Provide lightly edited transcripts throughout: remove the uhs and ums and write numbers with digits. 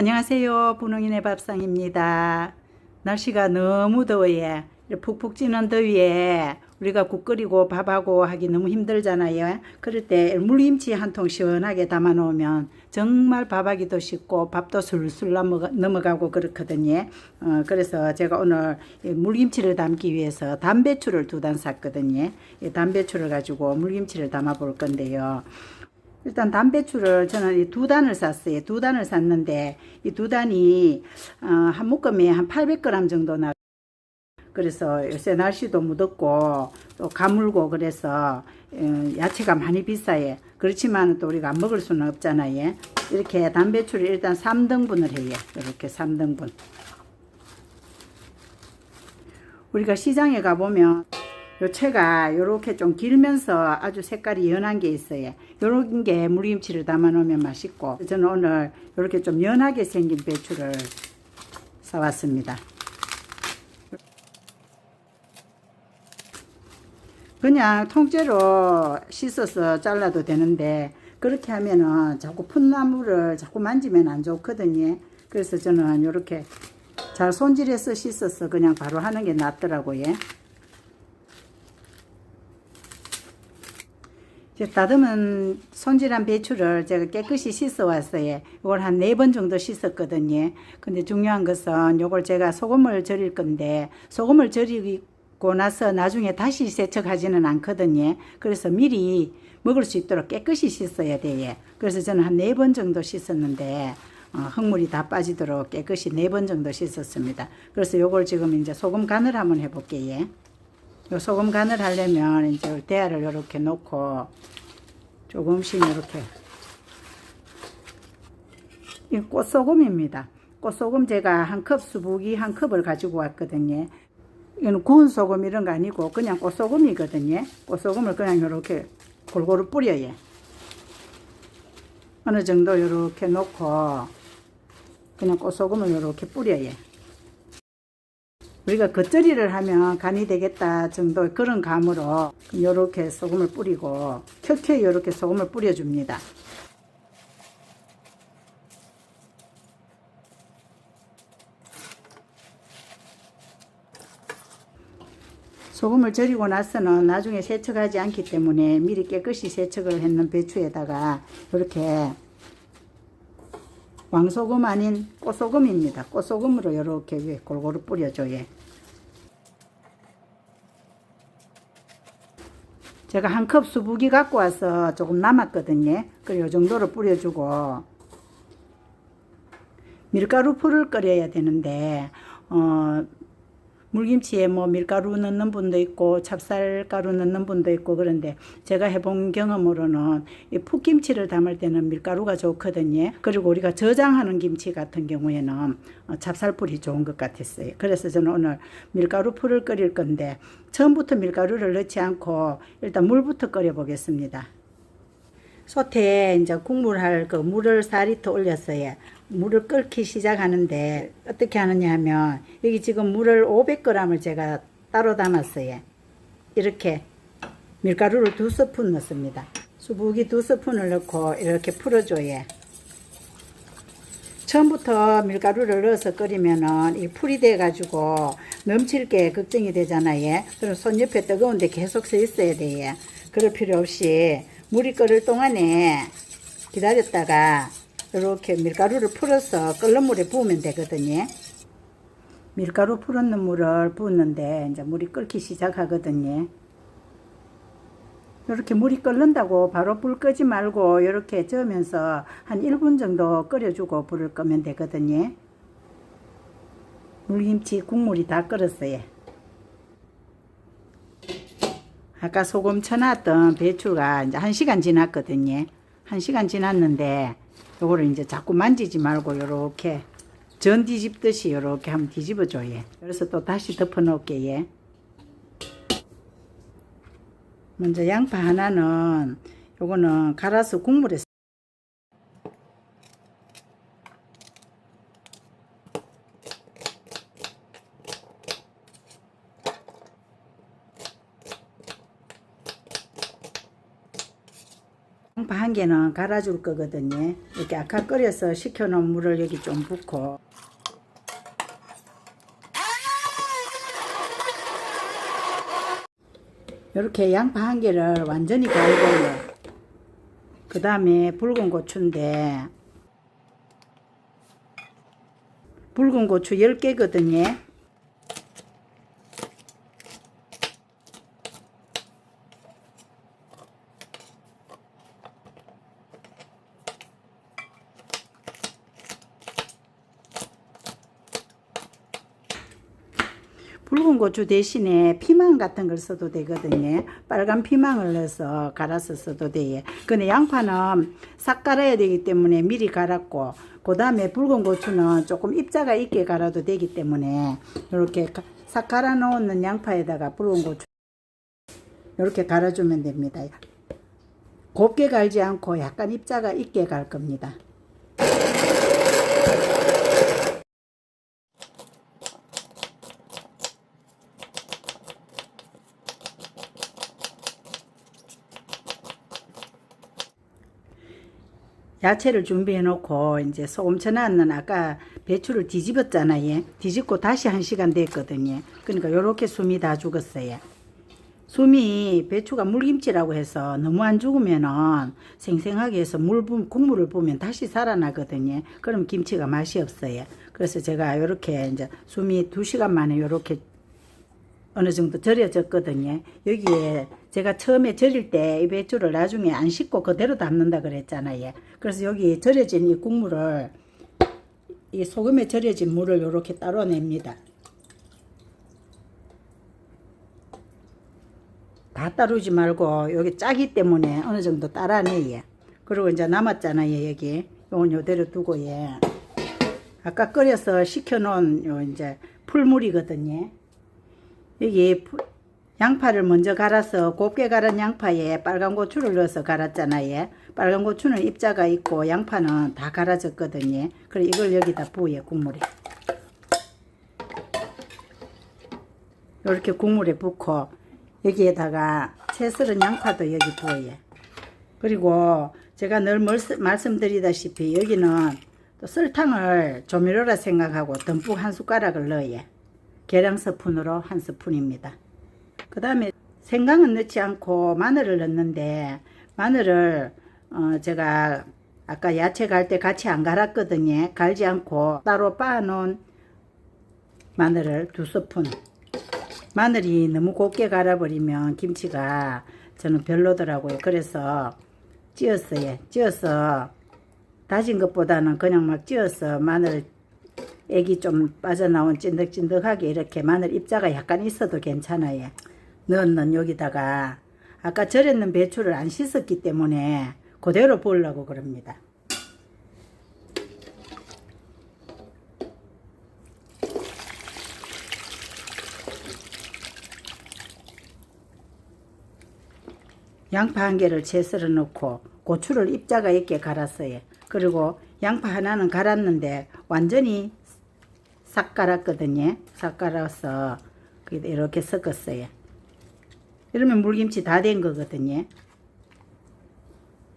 안녕하세요. 분홍이네 밥상입니다. 날씨가 너무 더워요. 푹푹 찌는 더위에 우리가 국 끓이고 밥하고 하기 너무 힘들잖아요. 그럴 때 물김치 한 통 시원하게 담아 놓으면 정말 밥하기도 쉽고 밥도 술술 넘어가고 그렇거든요. 그래서 제가 오늘 물김치를 담기 위해서 담배추를 2단 샀거든요. 이 담배추를 가지고 물김치를 담아 볼 건데요. 일단 담배추를 저는 이 2단을 샀어요. 2단을 샀는데 이 2단이 한 묶음에 한 800g 정도 나. 그래서 요새 날씨도 무덥고 또 가물고 그래서 야채가 많이 비싸요. 그렇지만 또 우리가 안 먹을 수는 없잖아요. 이렇게 담배추를 일단 3등분을 해요. 이렇게 3등분. 우리가 시장에 가보면 요 채가 이렇게 좀 길면서 아주 색깔이 연한 게 있어요. 요런 게 물김치를 담아 놓으면 맛있고, 저는 오늘 이렇게 좀 연하게 생긴 배추를 사왔습니다. 그냥 통째로 씻어서 잘라도 되는데 그렇게 하면은 자꾸 풋나물을 자꾸 만지면 안 좋거든요. 그래서 저는 이렇게 잘 손질해서 씻어서 그냥 바로 하는 게 낫더라고요. 다듬은 손질한 배추를 제가 깨끗이 씻어 왔어요. 이걸 한 4번 정도 씻었거든요. 근데 중요한 것은 이걸 제가 소금을 절일 건데 소금을 절이고 나서 나중에 다시 세척하지는 않거든요. 그래서 미리 먹을 수 있도록 깨끗이 씻어야 돼요. 그래서 저는 한 4번 정도 씻었는데 흙물이 다 빠지도록 깨끗이 4번 정도 씻었습니다. 그래서 이걸 지금 이제 소금 간을 한번 해볼게요. 요 소금 간을 하려면 이제 대야를 이렇게 놓고 조금씩 이렇게, 이 꽃소금입니다. 꽃소금 제가 한 컵, 수북이 한 컵을 가지고 왔거든요. 이건 구운 소금 이런 거 아니고 그냥 꽃소금이거든요. 꽃소금을 그냥 이렇게 골고루 뿌려요. 어느 정도 이렇게 놓고 그냥 꽃소금을 이렇게 뿌려요. 우리가 겉절이를 하면 간이 되겠다 정도 그런 감으로 이렇게 소금을 뿌리고 켜켜이 이렇게 소금을 뿌려줍니다. 소금을 절이고 나서는 나중에 세척하지 않기 때문에 미리 깨끗이 세척을 했는 배추에다가 이렇게 왕소금 아닌 꽃소금입니다. 꽃소금으로 이렇게 위에 골고루 뿌려줘요. 제가 한 컵 수북이 갖고 와서 조금 남았거든요. 그리고 이 정도로 뿌려주고 밀가루 풀을 끓여야 되는데 물김치에 뭐 밀가루 넣는 분도 있고 찹쌀가루 넣는 분도 있고 그런데 제가 해본 경험으로는 이 풋김치를 담을 때는 밀가루가 좋거든요. 그리고 우리가 저장하는 김치 같은 경우에는 찹쌀풀이 좋은 것 같았어요. 그래서 저는 오늘 밀가루 풀을 끓일 건데 처음부터 밀가루를 넣지 않고 일단 물부터 끓여 보겠습니다. 솥에 이제 국물 할 그 물을 4리터 올렸어요. 물을 끓기 시작하는데 어떻게 하느냐 하면 여기 지금 물을 500g을 제가 따로 담았어요. 이렇게 밀가루를 2스푼 넣습니다. 수북이 2스푼을 넣고 이렇게 풀어줘요. 처음부터 밀가루를 넣어서 끓이면은 이 풀이 돼 가지고 넘칠 게 걱정이 되잖아요. 그럼 손 옆에 뜨거운데 계속 서 있어야 돼요. 그럴 필요 없이 물이 끓을 동안에 기다렸다가 이렇게 밀가루를 풀어서 끓는 물에 부으면 되거든요. 밀가루 풀었는 물을 부었는데 이제 물이 끓기 시작하거든요. 이렇게 물이 끓는다고 바로 불 끄지 말고 이렇게 저으면서 한 1분 정도 끓여주고 불을 끄면 되거든요. 물김치 국물이 다 끓었어요. 아까 소금 쳐놨던 배추가 이제 1시간 지났거든요. 1시간 지났는데 요거를 이제 자꾸 만지지 말고 요렇게 전 뒤집듯이 요렇게 한번 뒤집어 줘요. 그래서 또 다시 덮어 놓을게요. 먼저 양파 하나는 요거는 갈아서 국물에 양파 양파 한 개는 갈아줄 거거든요. 이렇게 아까 끓여서 식혀놓은 물을 여기 좀 붓고, 이렇게 양파 한 개를 완전히 갈고요. 그 다음에 붉은 고추인데, 붉은 고추 10개거든요. 붉은 고추 대신에 피망 같은 걸 써도 되거든요. 빨간 피망을 넣어서 갈아서 써도 돼요. 근데 양파는 싹 갈아야 되기 때문에 미리 갈았고, 그 다음에 붉은 고추는 조금 입자가 있게 갈아도 되기 때문에 이렇게 싹 갈아 놓은 양파에다가 붉은 고추 이렇게 갈아주면 됩니다. 곱게 갈지 않고 약간 입자가 있게 갈 겁니다. 야채를 준비해 놓고 이제 소금 쳐놨는 아까 배추를 뒤집었잖아요. 뒤집고 다시 1시간 됐거든요. 그러니까 요렇게 숨이 다 죽었어요. 숨이 배추가 물김치라고 해서 너무 안 죽으면은 생생하게 해서 국물을 부으면 다시 살아나거든요. 그럼 김치가 맛이 없어요. 그래서 제가 요렇게 이제 숨이 2시간 만에 요렇게 어느 정도 절여졌거든요. 여기에 제가 처음에 절일 때 이 배추를 나중에 안 씻고 그대로 담는다 그랬잖아요. 그래서 여기 절여진 이 국물을, 이 소금에 절여진 물을 이렇게 따로 냅니다. 다 따르지 말고 여기 짜기 때문에 어느 정도 따라내요. 그리고 이제 남았잖아요. 여기 요건 요대로 두고, 예. 아까 끓여서 식혀놓은 요 이제 풀물이거든요. 여기 양파를 먼저 갈아서 곱게 갈은 양파에 빨간 고추를 넣어서 갈았잖아요. 빨간 고추는 입자가 있고 양파는 다 갈아졌거든요. 그래 이걸 여기다 부어요. 국물에 이렇게 국물에 붓고 여기에다가 채 썰은 양파도 여기 부어요. 그리고 제가 늘 말씀드리다시피 여기는 또 설탕을 조미료라 생각하고 듬뿍 1숟가락을 넣어요. 계량 스푼으로 1스푼입니다. 그 다음에 생강은 넣지 않고 마늘을 넣는데, 마늘을 제가 아까 야채 갈 때 같이 안 갈았거든요. 갈지 않고 따로 빻아놓은 마늘을 2스푼. 마늘이 너무 곱게 갈아버리면 김치가 저는 별로더라고요. 그래서 찧었어요. 찧어서 다진 것보다는 그냥 막 찧어서 마늘 액이 좀 빠져나온 찐득찐득하게 이렇게 마늘 입자가 약간 있어도 괜찮아요. 넣는 여기다가 아까 절였는 배추를 안 씻었기 때문에 그대로 부으려고 그럽니다. 양파 1개를 채 썰어 넣고 고추를 입자가 있게 갈았어요. 그리고 양파 하나는 갈았는데 완전히 싹 갈았거든요. 싹 갈아서 이렇게 섞었어요. 이러면 물김치 다 된 거거든요.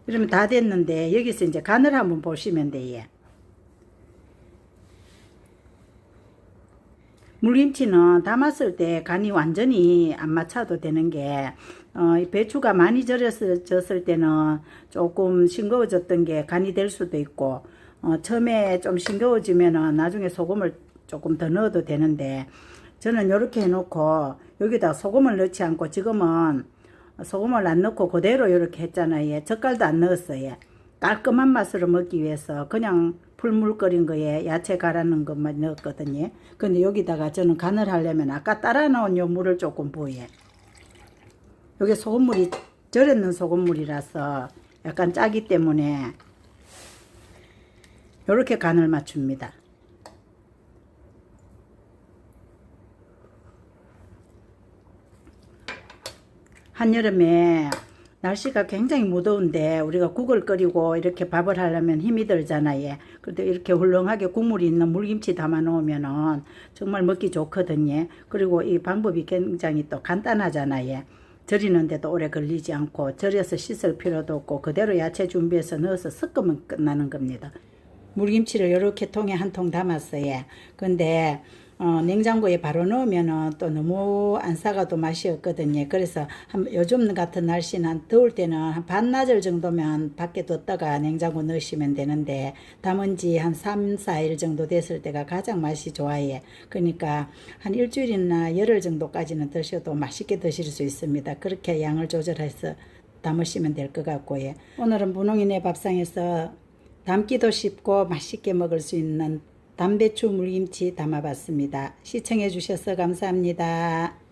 이러면 다 됐는데 여기서 이제 간을 한번 보시면 돼요. 물김치는 담았을 때 간이 완전히 안 맞춰도 되는 게, 배추가 많이 절였을 때는 조금 싱거워졌던 게 간이 될 수도 있고, 처음에 좀 싱거워지면은 나중에 소금을 조금 더 넣어도 되는데, 저는 이렇게 해놓고 여기다 소금을 넣지 않고 지금은 소금을 안 넣고 그대로 이렇게 했잖아요. 젓갈도 안 넣었어요. 깔끔한 맛으로 먹기 위해서 그냥 풀물 끓인 거에 야채 갈아놓은 것만 넣었거든요. 근데 여기다가 저는 간을 하려면 아까 따라 놓은 요 물을 조금 부어요. 여기 소금물이 절였는 소금물이라서 약간 짜기 때문에 이렇게 간을 맞춥니다. 한여름에 날씨가 굉장히 무더운데 우리가 국을 끓이고 이렇게 밥을 하려면 힘이 들잖아요. 그래도 이렇게 훌렁하게 국물이 있는 물김치 담아 놓으면은 정말 먹기 좋거든요. 그리고 이 방법이 굉장히 또 간단하잖아요. 절이는데도 오래 걸리지 않고 절여서 씻을 필요도 없고 그대로 야채 준비해서 넣어서 섞으면 끝나는 겁니다. 물김치를 이렇게 통에 한 통 담았어요. 근데 냉장고에 바로 넣으면은 또 너무 안 사가도 맛이 없거든요. 그래서 요즘 같은 날씨는 더울 때는 한 반나절 정도면 밖에 뒀다가 냉장고 넣으시면 되는데 담은 지 한 3, 4일 정도 됐을 때가 가장 맛이 좋아요. 그러니까 한 일주일이나 열흘 정도까지는 드셔도 맛있게 드실 수 있습니다. 그렇게 양을 조절해서 담으시면 될 것 같고요. 오늘은 분홍이네 밥상에서 담기도 쉽고 맛있게 먹을 수 있는 담배추 물김치 담아봤습니다. 시청해 주셔서 감사합니다.